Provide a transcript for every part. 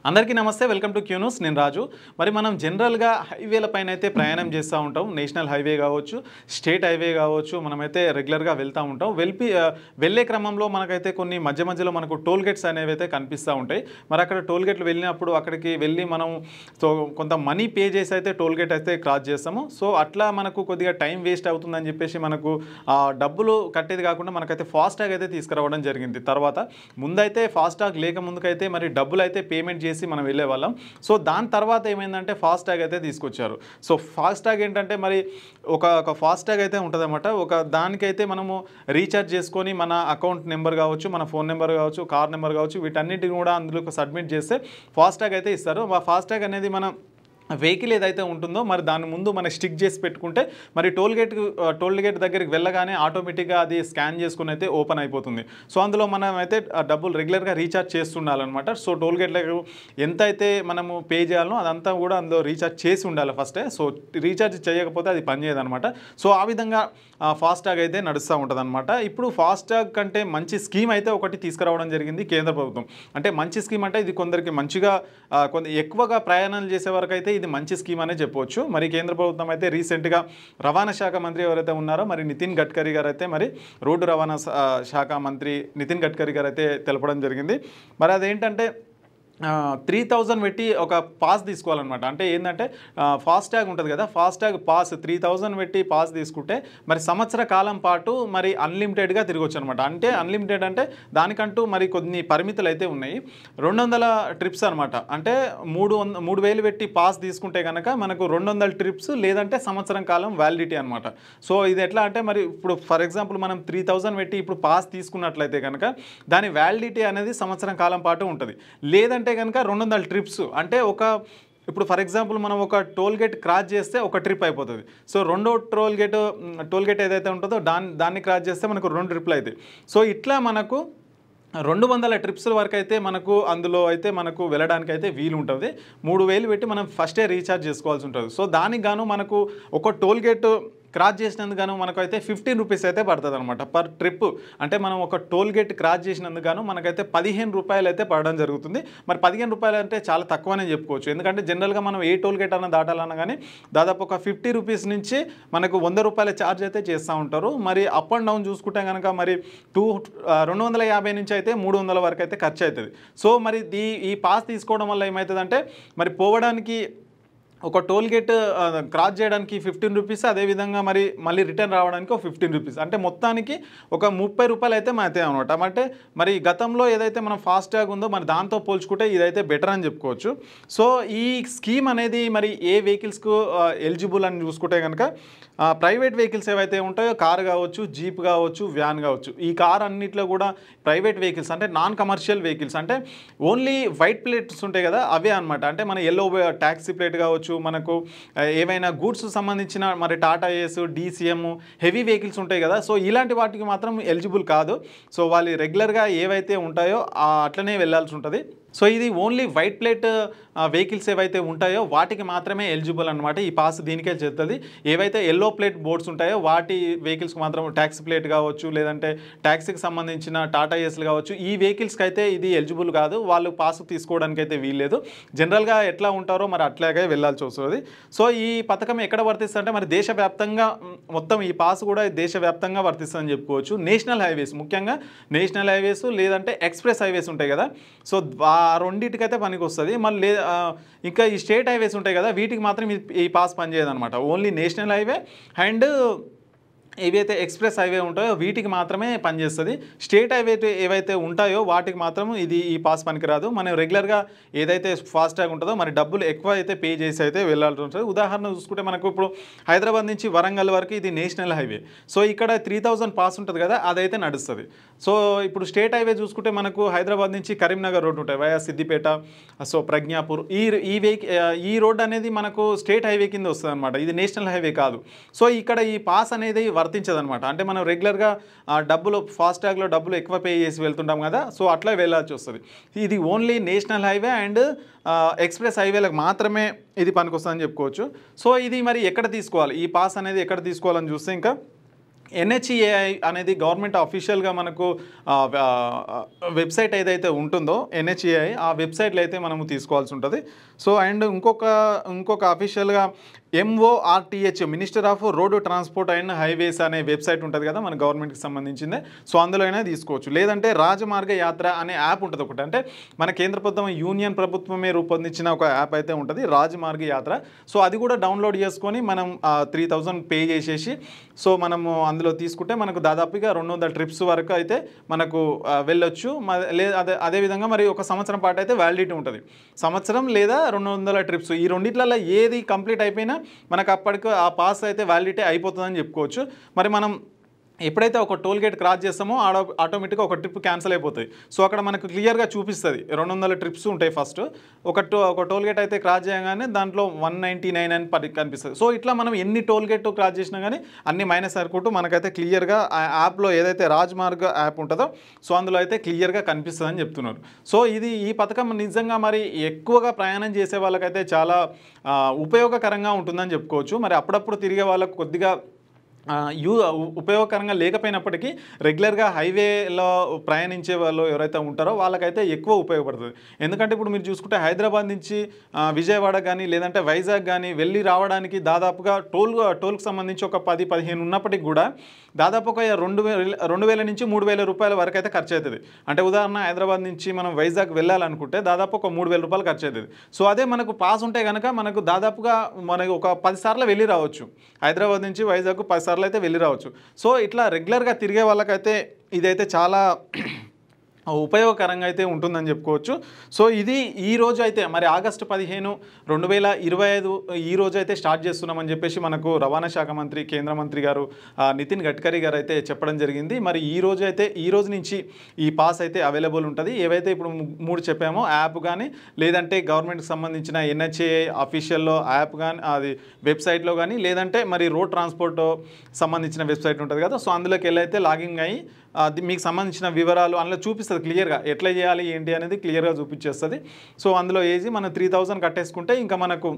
అందరికీ నమస్తే welcome to Q news నేను రాజు మరి మనం జనరల్గా హైవేల పైన అయితే ప్రయాణం చేస్తూ ఉంటాం నేషనల్ హైవే కావచ్చు స్టేట్ హైవే కావచ్చు మనమైతే రెగ్యులర్గా వెళ్తూ ఉంటాం వెళ్ళే క్రమంలో మనకైతే కొన్ని మధ్యలో మనకు టోల్ గేట్స్ అనేవి అయితే కనిపిస్తూ ఉంటాయి మరి అక్కడ టోల్ గేట్లు వెళ్ళినప్పుడు అక్కడికి వెళ్ళి మనం సో కొంత మనీ పే చేసి అయితే టోల్ గేట్ అయితే క్రాస్ చేస్తాము సో అట్లా మనకు కొద్దిగా టైం వేస్ట్ అవుతుందని చెప్పేసి మనకు డబ్బులు కట్టేది కాకుండా మనకైతే ఫాస్టాగ్ అయితే తీసుకురావడం జరిగింది తర్వాత ముందైతే ఫాస్టాగ్ లేక ముందుకైతే మరి డబ్బులు అయితే పేమెంట్ చేసి మనం వెళ్ళే వాళ్ళం సో దాని తర్వాత ఏమైందంటే ఫాస్టాగ్ అయితే తీసుకొచ్చారు సో ఫాస్టాగ్ ఏంటంటే మరి ఒక ఫాస్టాగ్ అయితే ఉంటుందన్నమాట ఒక దానికైతే మనము రీఛార్జ్ చేసుకొని మన అకౌంట్ నెంబర్ కావచ్చు మన ఫోన్ నెంబర్ కావచ్చు కార్ నెంబర్ కావచ్చు వీటన్నిటిని కూడా అందులో సబ్మిట్ చేస్తే ఫాస్టాగ్ అయితే ఇస్తారు ఆ ఫాస్టాగ్ అనేది మనం వెహికల్ ఏదైతే ఉంటుందో మరి దాని ముందు మనం స్టిక్ చేసి పెట్టుకుంటే మరి టోల్ గేట్ దగ్గరికి వెళ్ళగానే ఆటోమేటిక్గా అది స్కాన్ చేసుకుని అయితే ఓపెన్ అయిపోతుంది సో అందులో మనం అయితే డబ్బులు రెగ్యులర్గా రీఛార్జ్ చేస్తుండాలన్నమాట సో టోల్ గేట్లకు ఎంత అయితే మనము పే చేయాలనో అదంతా కూడా అందులో రీఛార్జ్ చేసి ఉండాలి ఫస్టే సో రీఛార్జ్ చేయకపోతే అది పనిచేయదనమాట సో ఆ విధంగా ఫాస్టాగ్ అయితే నడుస్తూ ఉంటుంది అనమాట ఇప్పుడు ఫాస్టాగ్ కంటే మంచి స్కీమ్ అయితే ఒకటి తీసుకురావడం జరిగింది కేంద్ర ప్రభుత్వం అంటే మంచి స్కీమ్ అంటే ఇది కొందరికి మంచిగా ఎక్కువగా ప్రయాణాలు చేసే వరకు అయితే ఇది మంచి స్కీమ్ అనే చెప్పవచ్చు మరి కేంద్ర ప్రభుత్వం అయితే రీసెంట్గా రవాణా శాఖ మంత్రి ఎవరైతే ఉన్నారో మరి నితిన్ గడ్కరీ గారు అయితే మరి రోడ్డు రవాణా శాఖ మంత్రి నితిన్ గడ్కరీ గారు అయితే తెలపడం జరిగింది మరి అదేంటంటే 3000 పెట్టి ఒక పాస్ తీసుకోవాలన్నమాట అంటే ఏంటంటే ఫాస్టాగ్ ఉంటుంది కదా ఫాస్టాగ్ పాస్ 3000 పెట్టి పాస్ తీసుకుంటే మరి సంవత్సర కాలం పాటు మరి అన్లిమిటెడ్గా తిరగొచ్చు అనమాట అంటే అన్లిమిటెడ్ అంటే దానికంటూ మరి కొన్ని పరిమితులు అయితే ఉన్నాయి 200 ట్రిప్స్ అనమాట అంటే 3000 పెట్టి పాస్ తీసుకుంటే కనుక మనకు 200 ట్రిప్స్ లేదంటే సంవత్సరం కాలం వ్యాలిడిటీ అనమాట సో ఇది ఎట్లా అంటే మరి ఇప్పుడు ఫర్ ఎగ్జాంపుల్ మనం 3000 పెట్టి ఇప్పుడు పాస్ తీసుకున్నట్లయితే కనుక దాని వ్యాలిడిటీ అనేది సంవత్సరం కాలం పాటు ఉంటుంది లేదంటే కనుక 200 ట్రిప్స్ అంటే ఇప్పుడు ఫర్ ఎగ్జాంపుల్ మనం ఒక టోల్ గేట్ క్రాస్ చేస్తే ఒక ట్రిప్ అయిపోతుంది సో రెండో టోల్ గేట్ ఏదైతే ఉంటుందో దాన్ని క్రాస్ చేస్తే మనకు 2 ట్రిప్లు అవుతాయి సో ఇట్లా మనకు 200 ట్రిప్స్ వరకు అయితే మనకు అందులో అయితే మనకు వెళ్ళడానికి అయితే వీలు ఉంటుంది 3000 పెట్టి మనం ఫస్టే రీఛార్జ్ చేసుకోవాల్సి ఉంటుంది సో దానికి గాను మనకు ఒక టోల్ గేట్ క్రాస్ చేసినందుకు గాను మనకు అయితే 15 రూపీస్ అయితే పడుతుంది అనమాట పర్ ట్రిప్ అంటే మనం ఒక టోల్ గేట్ క్రాస్ చేసినందుకు గాను మనకైతే 15 రూపాయలు అయితే పడడం జరుగుతుంది మరి 15 రూపాయలు అంటే చాలా తక్కువనే చెప్పుకోవచ్చు ఎందుకంటే జనరల్గా మనం ఏ టోల్ గేట్ అన్న దాటాలన్నా కానీ దాదాపు ఒక 50 రూపీస్ నుంచి మనకు 100 రూపాయల ఛార్జ్ అయితే చేస్తూ ఉంటారు మరి అప్ అండ్ డౌన్ చూసుకుంటే కనుక మరి 250 నుంచి అయితే 300 వరకు అయితే ఖర్చు అవుతుంది సో మరి ఈ పాస్ తీసుకోవడం వల్ల ఏమవుతుందంటే మరి పోవడానికి ఒక టోల్ గేట్ క్రాస్ చేయడానికి 15 రూపీస్ అదేవిధంగా మరి మళ్ళీ రిటర్న్ రావడానికి ఒక 15 రూపీస్ అంటే మొత్తానికి ఒక 30 రూపాయలు అయితే అవుతాయి అనమాట అంటే మరి గతంలో ఏదైతే మనం ఫాస్టాగ్ ఉందో మరి దాంతో పోల్చుకుంటే ఇదైతే బెటర్ అని చెప్పుకోవచ్చు సో ఈ స్కీమ్ అనేది మరి ఏ వెహికల్స్కు ఎలిజిబుల్ అని చూసుకుంటే కనుక ప్రైవేట్ వెహికల్స్ ఏవైతే ఉంటాయో కార్ కావచ్చు జీప్ కావచ్చు వ్యాన్ కావచ్చు ఈ కార్ అన్నిట్లో కూడా ప్రైవేట్ వెహికల్స్ అంటే నాన్ కమర్షియల్ వెహికల్స్ అంటే ఓన్లీ వైట్ ప్లేట్స్ ఉంటాయి కదా అవే అనమాట అంటే మన ఎల్లో ట్యాక్సీ ప్లేట్ కావచ్చు మనకు ఏవైనా గూడ్స్ సంబంధించిన మరి టాటా ఏస్ డీసీఎం హెవీ వెహికల్స్ ఉంటాయి కదా సో ఇలాంటి వాటికి మాత్రం ఎలిజిబుల్ కాదు సో వాళ్ళు రెగ్యులర్గా ఏవైతే ఉంటాయో అట్లనే వెళ్ళాల్సి ఉంటుంది సో ఇది ఓన్లీ వైట్ ప్లేట్ వెహికల్స్ ఏవైతే ఉంటాయో వాటికి మాత్రమే ఎలిజిబుల్ అనమాట ఈ పాస్ దీనికే చెప్తుంది ఏవైతే ఎల్లో ప్లేట్ బోర్డ్స్ ఉంటాయో వాటి వెహికల్స్కి మాత్రం ట్యాక్సీ ప్లేట్ కావచ్చు లేదంటే ట్యాక్సీకి సంబంధించిన టాటా ఏస్లు కావచ్చు ఈ వెహికల్స్కి అయితే ఇది ఎలిజిబుల్ కాదు వాళ్ళు పాస్ తీసుకోవడానికి అయితే వీల్లేదు జనరల్గా ఎట్లా ఉంటారో మరి అట్లాగే వెళ్ళాల్సి వస్తుంది సో ఈ పథకం ఎక్కడ వర్తిస్తుందంటే మరి దేశవ్యాప్తంగా మొత్తం ఈ పాస్ కూడా దేశవ్యాప్తంగా వర్తిస్తుందని చెప్పుకోవచ్చు నేషనల్ హైవేస్ ముఖ్యంగా నేషనల్ హైవేస్ లేదంటే ఎక్స్ప్రెస్ హైవేస్ ఉంటాయి కదా సో రెండింటికైతే పనికి వస్తుంది మళ్ళీ ఇంకా ఈ స్టేట్ హైవేస్ ఉంటాయి కదా వీటికి మాత్రం ఈ పాస్ పనిచేయదనమాట ఓన్లీ నేషనల్ హైవే అండ్ ఏవైతే ఎక్స్ప్రెస్ హైవే ఉంటాయో వీటికి మాత్రమే పనిచేస్తుంది స్టేట్ హైవే ఏవైతే ఉంటాయో వాటికి మాత్రం ఈ పాస్ పనికిరాదు మనం రెగ్యులర్గా ఏదైతే ఫాస్టాగ్ ఉంటుందో మరి డబ్బులు ఎక్కువ అయితే పే చేసి అయితే వెళ్ళాల్సి ఉంటుంది ఉదాహరణ చూసుకుంటే మనకు ఇప్పుడు హైదరాబాద్ నుంచి వరంగల్ వరకు ఇది నేషనల్ హైవే సో ఇక్కడ 3000 పాస్ ఉంటుంది కదా అదైతే నడుస్తుంది సో ఇప్పుడు స్టేట్ హైవే చూసుకుంటే మనకు హైదరాబాద్ నుంచి కరీంనగర్ రోడ్ ఉంటాయి వయా సిద్దిపేట సో ప్రజ్ఞాపూర్ ఈ రోడ్ అనేది మనకు స్టేట్ హైవే కింద వస్తుంది అనమాట ఇది నేషనల్ హైవే కాదు సో ఇక్కడ ఈ పాస్ అనేది వర్తించదనమాట అంటే మనం రెగ్యులర్గా డబ్బులు ఫాస్టాగ్లో డబ్బులు ఎక్కువ పే చేసి వెళ్తుంటాం కదా సో అట్లా వెళ్ళాల్సి వస్తుంది ఇది only national highway and express హైవేలకు మాత్రమే ఇది పనికొస్తుందని చెప్పుకోవచ్చు సో ఇది మరి ఎక్కడ తీసుకోవాలి ఈ పాస్ అనేది ఎక్కడ తీసుకోవాలని చూస్తే ఇంకా ఎన్హెచ్ఏఐ అనేది గవర్నమెంట్ అఫీషియల్గా మనకు వెబ్సైట్ ఏదైతే ఉంటుందో ఎన్హెచ్ఏఐ ఆ వెబ్సైట్లో అయితే మనము తీసుకోవాల్సి ఉంటుంది. సో అండ్ ఇంకొక అఫీషియల్గా MORTH minister of road transport and highways అనే వెబ్సైట్ ఉంటుంది కదా మన గవర్నమెంట్కి సంబంధించిందే. సో అందులో అయినా తీసుకోవచ్చు. లేదంటే రాజమార్గ యాత్ర అనే యాప్ ఉంటుంది ఒకటి. అంటే మన కేంద్ర ప్రభుత్వం యూనియన్ ప్రభుత్వమే రూపొందించిన ఒక యాప్ అయితే ఉంటుంది రాజమార్గ యాత్ర. సో అది కూడా డౌన్లోడ్ చేసుకొని మనం 3000 పే చేసేసి సో మనము అందులో తీసుకుంటే మనకు దాదాపుగా 200 ట్రిప్స్ వరకు అయితే మనకు వెళ్ళొచ్చు. అదేవిధంగా మరి ఒక సంవత్సరం పాటు అయితే వ్యాలిడిటీ ఉంటుంది. సంవత్సరం లేదా 200 ట్రిప్స్ ఈ రెండిట్లలో ఏది కంప్లీట్ అయిపోయినా మనకు అప్పటికి ఆ పాస్ అయితే వ్యాలిడిటీ అయిపోతుందని చెప్పుకోవచ్చు. మరి మనం ఎప్పుడైతే ఒక టోల్ గేట్ క్రాస్ చేస్తామో ఆటోమేటిక్గా ఒక ట్రిప్ క్యాన్సిల్ అయిపోతుంది. సో అక్కడ మనకు క్లియర్గా చూపిస్తుంది 200 ట్రిప్స్ ఉంటాయి. ఫస్ట్ ఒక టోల్ గేట్ అయితే క్రాస్ చేయగానే దాంట్లో 199 అని కనిపిస్తుంది. సో ఇట్లా మనం ఎన్ని టోల్ గేట్ క్రాస్ చేసినా కానీ అన్ని మైనస్ అనుకుంటూ మనకైతే క్లియర్గా ఆ యాప్లో ఏదైతే రాజ్మార్గ్ యాప్ ఉంటుందో సో అందులో అయితే క్లియర్గా కనిపిస్తుంది అని చెప్తున్నారు. సో ఈ పథకం నిజంగా మరి ఎక్కువగా ప్రయాణం చేసే వాళ్ళకైతే చాలా ఉపయోగకరంగా ఉంటుందని చెప్పుకోవచ్చు. మరి అప్పుడప్పుడు తిరిగే వాళ్ళకు కొద్దిగా ఉపయోగకరంగా లేకపోయినప్పటికీ రెగ్యులర్గా హైవేలో ప్రయాణించే వాళ్ళు ఎవరైతే ఉంటారో వాళ్ళకైతే ఎక్కువ ఉపయోగపడుతుంది. ఎందుకంటే ఇప్పుడు మీరు చూసుకుంటే హైదరాబాద్ నుంచి విజయవాడ కానీ లేదంటే వైజాగ్ కానీ వెళ్ళి రావడానికి దాదాపుగా టోల్కి సంబంధించి ఒక 10-15 ఉన్నప్పటికి కూడా దాదాపు ఒక 2,000 నుంచి 3,000 రూపాయల వరకు అయితే ఖర్చు అవుతుంది. అంటే ఉదాహరణ హైదరాబాద్ నుంచి మనం వైజాగ్ వెళ్ళాలనుకుంటే దాదాపు ఒక 3,000 రూపాయలు ఖర్చు అవుతుంది. సో అదే మనకు పాస్ ఉంటే కనుక మనకు దాదాపుగా మనకు ఒక 10 సార్లు వెళ్ళి రావచ్చు. హైదరాబాద్ నుంచి వైజాగ్ 10 సార్లు అయితే వెళ్ళి రావచ్చు. సో ఇట్లా రెగ్యులర్గా తిరిగే వాళ్ళకైతే ఇదైతే చాలా ఉపయోగకరంగా అయితే ఉంటుందని చెప్పుకోవచ్చు. సో ఇది ఈ రోజు అయితే మరి ఆగస్టు 15, 2025 ఈ రోజు అయితే స్టార్ట్ చేస్తున్నామని చెప్పేసి మనకు రవాణా శాఖ మంత్రి కేంద్ర మంత్రి గారు నితిన్ గడ్కరీ గారు అయితే చెప్పడం జరిగింది. మరి ఈ రోజు నుంచి ఈ పాస్ అయితే అవైలబుల్ ఉంటుంది. ఏవైతే ఇప్పుడు 3 చెప్పామో యాప్ కానీ లేదంటే గవర్నమెంట్కి సంబంధించిన NHAI అఫీషియల్లో యాప్ కానీ అది వెబ్సైట్లో కానీ లేదంటే మరి రోడ్ ట్రాన్స్పోర్ట్ సంబంధించిన వెబ్సైట్ ఉంటుంది కదా సో అందులోకి వెళ్ళైతే లాగిన్ అయ్యి మీకు సంబంధించిన వివరాలు అందులో చూపిస్తుంది క్లియర్గా ఎట్లా చేయాలి ఏంటి అనేది క్లియర్గా చూపించేస్తుంది. సో అందులో ఏజీ మనం 3000 కట్టేసుకుంటే ఇంకా మనకు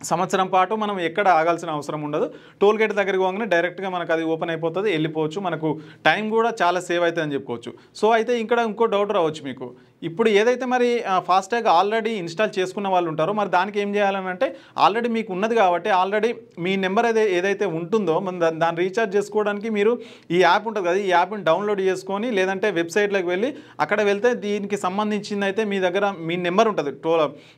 సంవత్సరం పాటు మనం ఎక్కడ ఆగాల్సిన అవసరం ఉండదు. టోల్ గేట్ దగ్గరికి పోగానే డైరెక్ట్గా మనకు అది ఓపెన్ అయిపోతుంది, వెళ్ళిపోవచ్చు. మనకు టైం కూడా చాలా సేవ్ అవుతుంది అని చెప్పుకోవచ్చు. సో అయితే ఇక్కడ ఇంకో డౌట్ రావచ్చు మీకు, ఇప్పుడు ఏదైతే మరి ఫాస్టాగ్ ఆల్రెడీ ఇన్స్టాల్ చేసుకున్న వాళ్ళు ఉంటారో మరి దానికి ఏం చేయాలని అంటే ఆల్రెడీ మీకు ఉన్నది కాబట్టి ఆల్రెడీ మీ నెంబర్ ఏదైతే ఉంటుందో దాన్ని రీఛార్జ్ చేసుకోవడానికి మీరు ఈ యాప్ ఉంటుంది కదా ఈ యాప్ని డౌన్లోడ్ చేసుకొని లేదంటే వెబ్సైట్లోకి వెళ్ళి అక్కడ వెళ్తే దీనికి సంబంధించింది అయితే మీ దగ్గర మీ నెంబర్ ఉంటుంది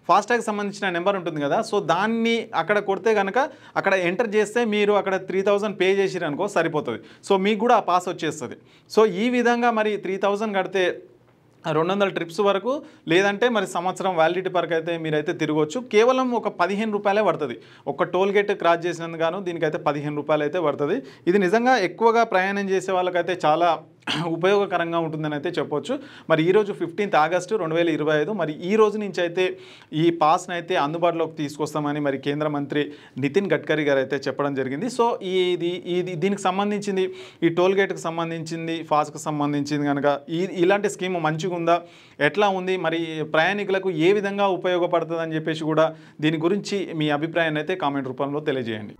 ఫాస్టాగ్ సంబంధించిన నెంబర్ ఉంటుంది కదా సో దాన్ని అక్కడ కొడితే కనుక అక్కడ ఎంటర్ చేస్తే మీరు అక్కడ 3000 పే చేసిరనుకో సరిపోతుంది. సో మీకు కూడా ఆ పాస్ వచ్చేస్తుంది. సో ఈ విధంగా మరి 3000 కడితే 200 ట్రిప్స్ వరకు లేదంటే మరి సంవత్సరం వ్యాలిడిటీ వరకు అయితే మీరైతే తిరగవచ్చు. కేవలం ఒక 15 రూపాయలే పడుతుంది. ఒక టోల్ గేట్ క్రాస్ చేసినందుకు గాను దీనికైతే 15 రూపాయలు అయితే పడుతుంది. ఇది నిజంగా ఎక్కువగా ప్రయాణం చేసే వాళ్ళకైతే చాలా ఉపయోగకరంగా ఉంటుందని అయితే చెప్పొచ్చు. మరి ఈరోజు 15 ఆగస్టు 2025 మరి ఈ రోజు నుంచి అయితే ఈ పాస్ని అయితే అందుబాటులోకి తీసుకొస్తామని మరి కేంద్ర మంత్రి నితిన్ గడ్కరీ గారు అయితే చెప్పడం జరిగింది. సో దీనికి సంబంధించింది ఈ టోల్ గేట్కి సంబంధించింది ఫాస్ట్కి సంబంధించింది కనుక ఇలాంటి స్కీమ్ మంచిగా ఉందా ఎట్లా ఉంది మరి ప్రయాణికులకు ఏ విధంగా ఉపయోగపడుతుంది అని చెప్పేసి కూడా దీని గురించి మీ అభిప్రాయాన్ని అయితే కామెంట్ రూపంలో తెలియజేయండి.